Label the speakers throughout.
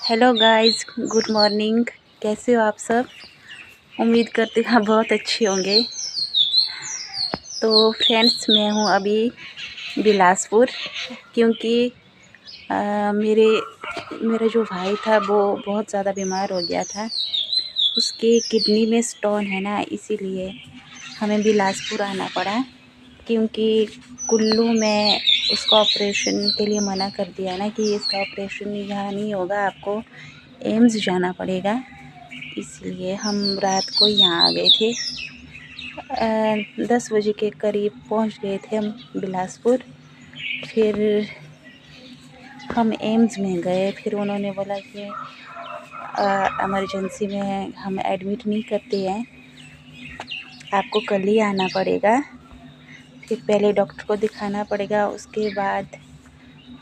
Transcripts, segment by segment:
Speaker 1: Hello guys, good morning. कैसे हो आप सब? उम्मीद करती हूँ आप बहुत अच्छे होंगे। तो फ्रेंड्स, मैं हूँ अभी बिलासपुर, क्योंकि मेरा जो भाई था वो बहुत ज़्यादा बीमार हो गया था। उसके किडनी में स्टोन है ना, इसीलिए हमें बिलासपुर आना पड़ा। क्योंकि कुल्लू में उसका ऑपरेशन के लिए मना कर दिया ना कि इसका ऑपरेशन यहाँ नहीं होगा, आपको एम्स जाना पड़ेगा। इसलिए हम रात को यहाँ आ गए थे। 10 बजे के करीब पहुँच गए थे हम बिलासपुर। फिर हम एम्स में गए। फिर उन्होंने बोला कि इमरजेंसी में हम एडमिट नहीं करते हैं, आपको कल ही आना पड़ेगा। फिर पहले डॉक्टर को दिखाना पड़ेगा, उसके बाद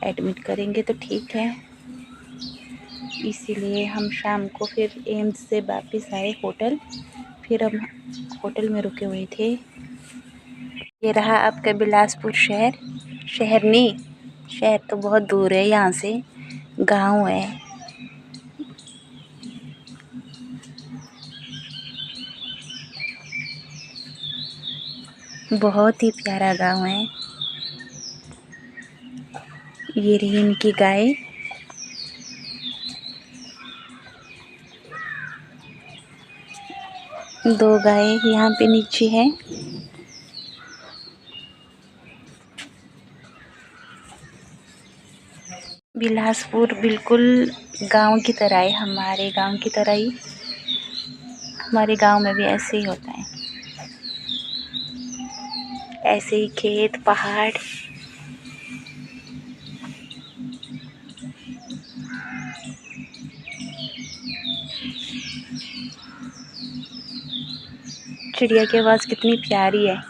Speaker 1: एडमिट करेंगे तो ठीक है। इसीलिए हम शाम को फिर एम्स से वापस आए होटल। फिर हम होटल में रुके हुए थे। ये रहा आपका बिलासपुर शहर। शहर नहीं, शहर तो बहुत दूर है यहाँ से, गांव है। बहुत ही प्यारा गांव है। ये रही इनकी गाय। दो गाय यहाँ पे नीचे है। बिलासपुर बिल्कुल गांव की तरह है, हमारे गांव की तरह ही। हमारे गांव में भी ऐसे ही होता है, ऐसे ही खेत पहाड़। चिड़िया की आवाज़ कितनी प्यारी है।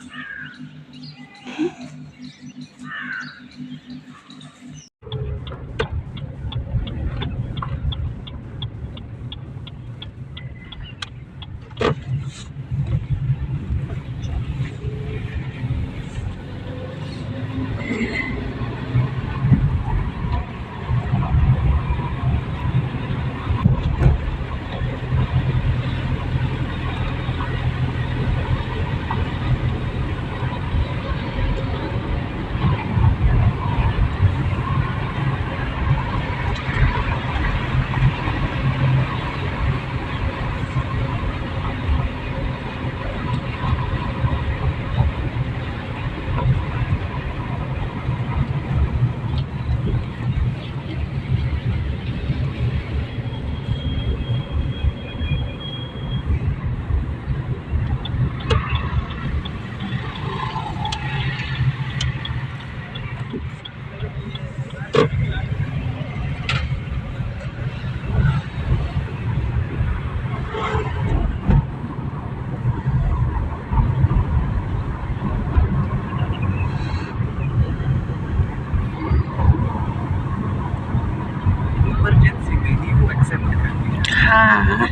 Speaker 2: इमरजेंसी में ही वो एक्सेप्ट करती है।
Speaker 1: हाँ,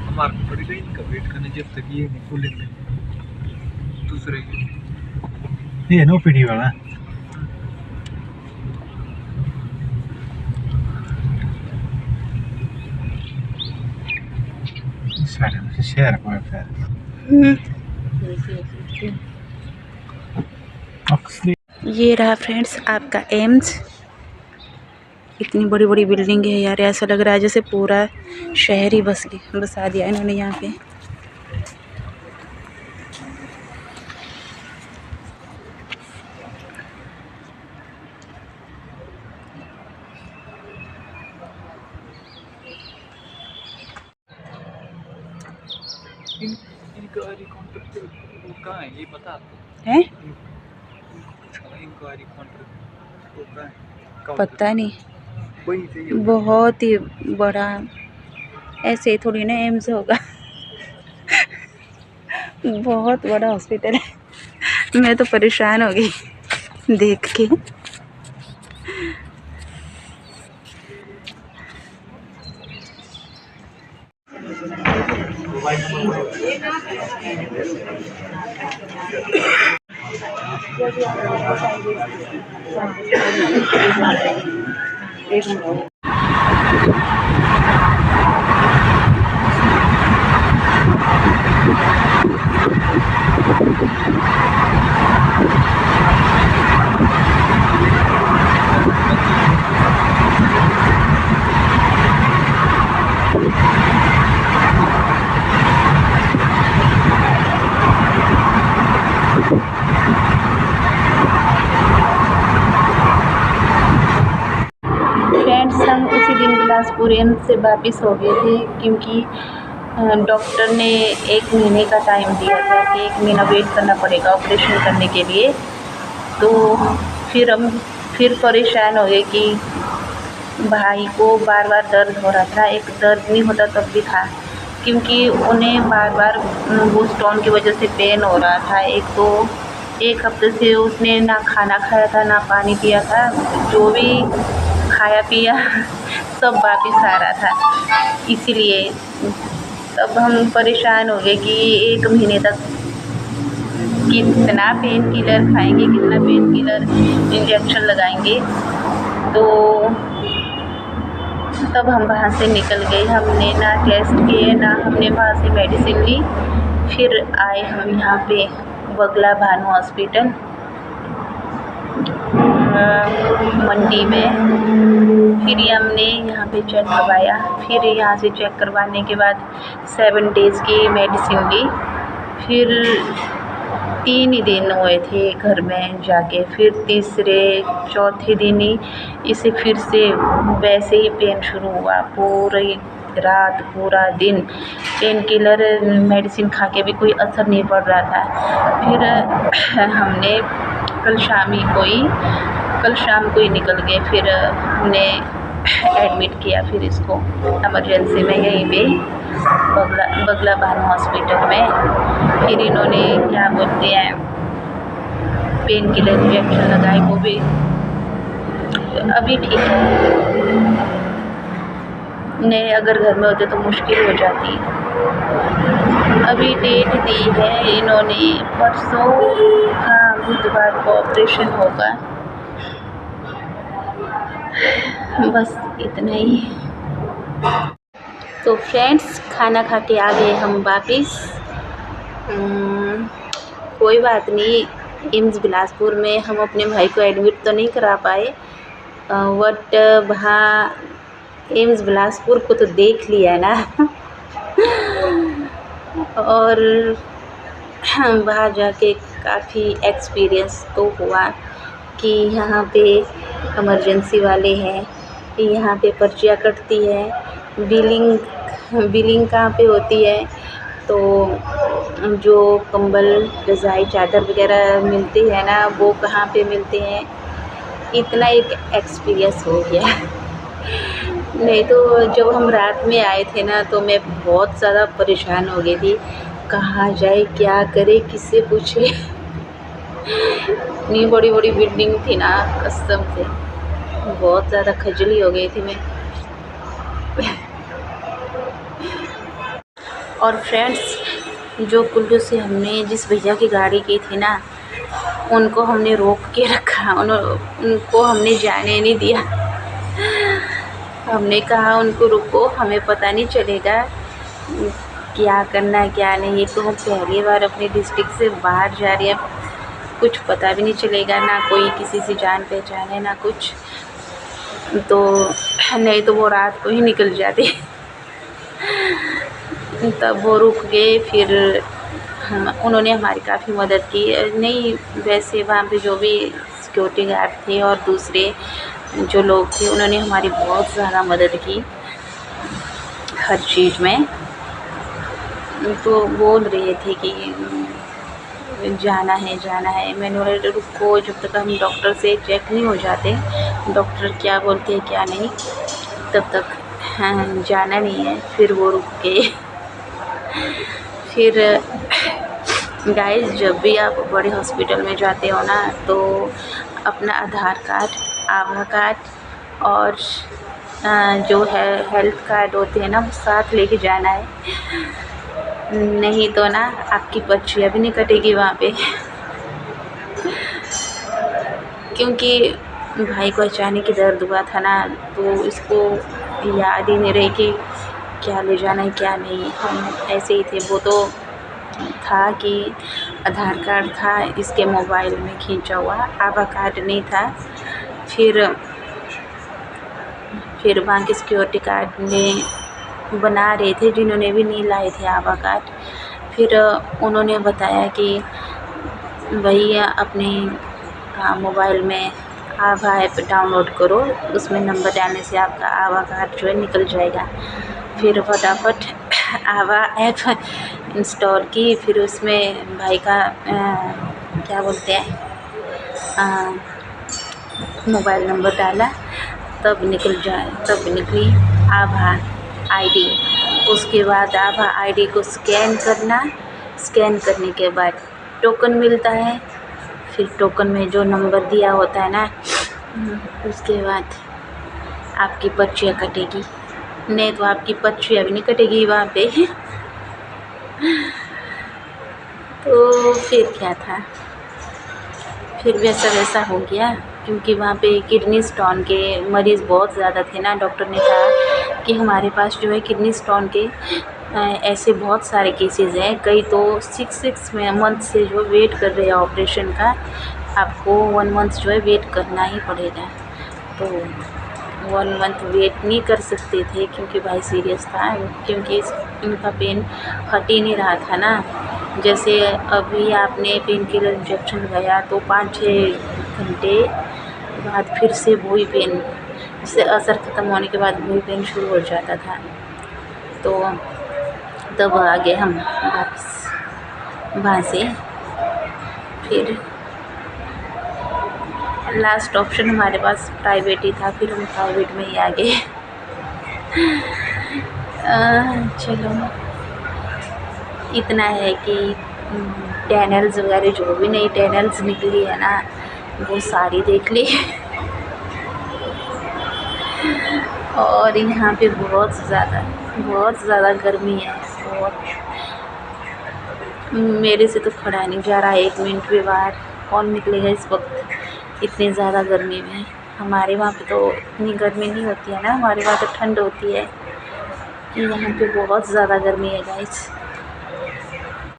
Speaker 2: हमारा पड़ेगा इनका वेट करने जब तक ये नहीं खुलेंगे। दूसरे ये नो पीडी वाला शेयर को
Speaker 1: ये रहा फ्रेंड्स आपका एम्स। इतनी बड़ी बड़ी बिल्डिंग है यार, ऐसा लग रहा है जैसे पूरा शहर ही बसा दिया इन्होंने यहाँ पे।
Speaker 2: इंक्वायरी काउंटर वो कहाँ है ये पता आपको
Speaker 1: है?
Speaker 2: इंक्वायरी काउंटर वो कहाँ है?
Speaker 1: पता नहीं,
Speaker 2: वही से
Speaker 1: बहुत ही बड़ा। ऐसे ही थोड़ी ना एम्स होगा। बहुत बड़ा हॉस्पिटल है। मैं तो परेशान हो गई देख के। ऑपरेशन हो गया। फ्रेंड्स, हम उसी दिन बिलासपुर एम्स से वापस हो गए थे, क्योंकि डॉक्टर ने 1 महीने का टाइम दिया था कि 1 महीना वेट करना पड़ेगा ऑपरेशन करने के लिए। तो फिर हम परेशान हो गए कि भाई को बार बार दर्द हो रहा था। एक दर्द नहीं होता तब भी था, क्योंकि उन्हें बार बार वो स्टोन की वजह से पेन हो रहा था। एक हफ्ते से उसने ना खाना खाया था ना पानी पिया था, जो भी खाया पिया सब वापस आ रहा था। इसीलिए तब हम परेशान हो गए कि 1 महीने तक कितना पेन किलर खाएंगे, कितना पेन किलर इंजेक्शन लगाएंगे। तो तब हम वहाँ से निकल गए। हमने ना टेस्ट किए ना हमने वहाँ से मेडिसिन ली। फिर आए हम यहाँ पे बगला भानु हॉस्पिटल मंडी में। फिर हमने यहाँ पे चेक करवाया। फिर यहाँ से चेक करवाने के बाद 7 डेज़ की मेडिसिन ली। फिर 3 ही दिन हुए थे घर में जाके। फिर तीसरे चौथे दिन ही इसे फिर से वैसे ही पेन शुरू हुआ। पूरी रात पूरा दिन पेन किलर मेडिसिन खा के भी कोई असर नहीं पड़ रहा था। फिर हमने कल शाम को ही निकल गए। फिर हमने एडमिट किया फिर इसको इमरजेंसी में यहीं पे बगला भानु हॉस्पिटल में। फिर इन्होंने क्या बोलते हैं पेन किलर इंजेक्शन लगाए, वो भी अभी ठीक है। नहीं, अगर घर में होते तो मुश्किल हो जाती। अभी डेट दी है इन्होंने परसों, हाँ बुधवार को ऑपरेशन होगा। बस इतना ही। तो फ्रेंड्स, खाना खा के आ गए हम वापस। कोई बात नहीं, एम्स बिलासपुर में हम अपने भाई को एडमिट तो नहीं करा पाए, बट वहाँ एम्स बिलासपुर को तो देख लिया ना। और वहाँ जाके काफ़ी एक्सपीरियंस तो हुआ कि यहाँ पे इमरजेंसी वाले हैं, यहाँ पे पर्चियाँ कटती है। बिलिंग कहाँ पे होती है, तो जो कंबल रज़ाई चादर वगैरह मिलती है ना, वो कहाँ पे मिलते हैं। इतना एक एक्सपीरियंस हो गया। नहीं तो जब हम रात में आए थे ना, तो मैं बहुत ज़्यादा परेशान हो गई थी, कहाँ जाए क्या करे किससे पूछे। इतनी बड़ी बड़ी बिल्डिंग थी ना, कसम से बहुत ज़्यादा खजली हो गई थी मैं। और फ्रेंड्स, जो कुल्लू से हमने जिस भैया की गाड़ी की थी ना, उनको हमने रोक के रखा। उनको हमने जाने नहीं दिया। हमने कहा उनको रुको, हमें पता नहीं चलेगा क्या करना है क्या नहीं। ये तो हम पहली बार अपने डिस्ट्रिक्ट से बाहर जा रहे हैं, कुछ पता भी नहीं चलेगा, ना कोई किसी से जान पहचान है ना कुछ। तो नहीं तो वो रात को ही निकल जाते। तब वो रुक गए। फिर उन्होंने हमारी काफ़ी मदद की। नहीं, वैसे वहाँ पे जो भी सिक्योरिटी गार्ड थे और दूसरे जो लोग थे, उन्होंने हमारी बहुत ज़्यादा मदद की हर चीज़ में। तो बोल रहे थे कि जाना है। मैंने बोला रुको, जब तक हम डॉक्टर से चेक नहीं हो जाते, डॉक्टर क्या बोलते हैं क्या नहीं, तब तक जाना नहीं है। फिर वो रुक गए। फिर गाइस, जब भी आप बड़े हॉस्पिटल में जाते हो ना, तो अपना आधार कार्ड, आभा कार्ड और जो है हेल्थ कार्ड होते हैं ना, वो साथ लेके जाना है। नहीं तो ना आपकी पर्चियाँ भी नहीं कटेगी वहाँ पे। क्योंकि भाई को अचानक ही दर्द हुआ था ना, तो इसको याद ही नहीं रही कि क्या ले जाना है क्या नहीं। हम ऐसे ही थे, वो तो था कि आधार कार्ड था इसके मोबाइल में खींचा हुआ, आभा कार्ड नहीं था। फिर वहाँ के सिक्योरिटी गार्ड ने बना रहे थे, जिन्होंने भी नहीं लाए थे आभा कार्ड। फिर उन्होंने बताया कि भैया अपने मोबाइल में आभा ऐप डाउनलोड करो, उसमें नंबर डालने से आपका आभा कार्ड जो है निकल जाएगा। फिर फटाफट आभा ऐप इंस्टॉल की, फिर उसमें भाई का क्या बोलते हैं मोबाइल नंबर डाला, तब निकली आभा आईडी। उसके बाद आभा आईडी को स्कैन करना, स्कैन करने के बाद टोकन मिलता है। फिर टोकन में जो नंबर दिया होता है ना, उसके बाद आपकी पर्चियाँ कटेगी, नहीं तो आपकी पर्चियाँ भी नहीं कटेगी वहाँ पे। तो फिर क्या था, फिर वैसा हो गया, क्योंकि वहाँ पे किडनी स्टोन के मरीज़ बहुत ज़्यादा थे ना। डॉक्टर ने कहा कि हमारे पास जो है किडनी स्टोन के ऐसे बहुत सारे केसेस हैं, कई तो 6 मंथ से जो वेट कर रहे हैं ऑपरेशन का। आपको 1 मंथ जो है वेट करना ही पड़ेगा। तो 1 मंथ वेट नहीं कर सकते थे, क्योंकि भाई सीरियस था, क्योंकि इनका पेन हट ही नहीं रहा था ना। जैसे अभी आपने पेन किलर इंजेक्शन लगाया तो 5-6 घंटे बाद फिर से वही पेन, इससे असर ख़त्म होने के बाद वही पेन शुरू हो जाता था। तो तब आ गए हम वापस वहाँ से। फिर लास्ट ऑप्शन हमारे पास प्राइवेट ही था, फिर हम प्राइवेट में ही आ गए। चलो इतना है कि टनल्स वगैरह जो भी नई टनल्स निकली है ना, वो सारी देख ली। और यहाँ पे बहुत ज़्यादा गर्मी है। और मेरे से तो खड़ा नहीं जा रहा, 1 मिनट भी बाहर कौन निकलेगा इस वक्त इतनी ज़्यादा गर्मी में। हमारे वहाँ पे तो इतनी गर्मी नहीं होती है ना, हमारे वहाँ तो ठंड होती है। यहाँ पे बहुत ज़्यादा गर्मी है गाइस।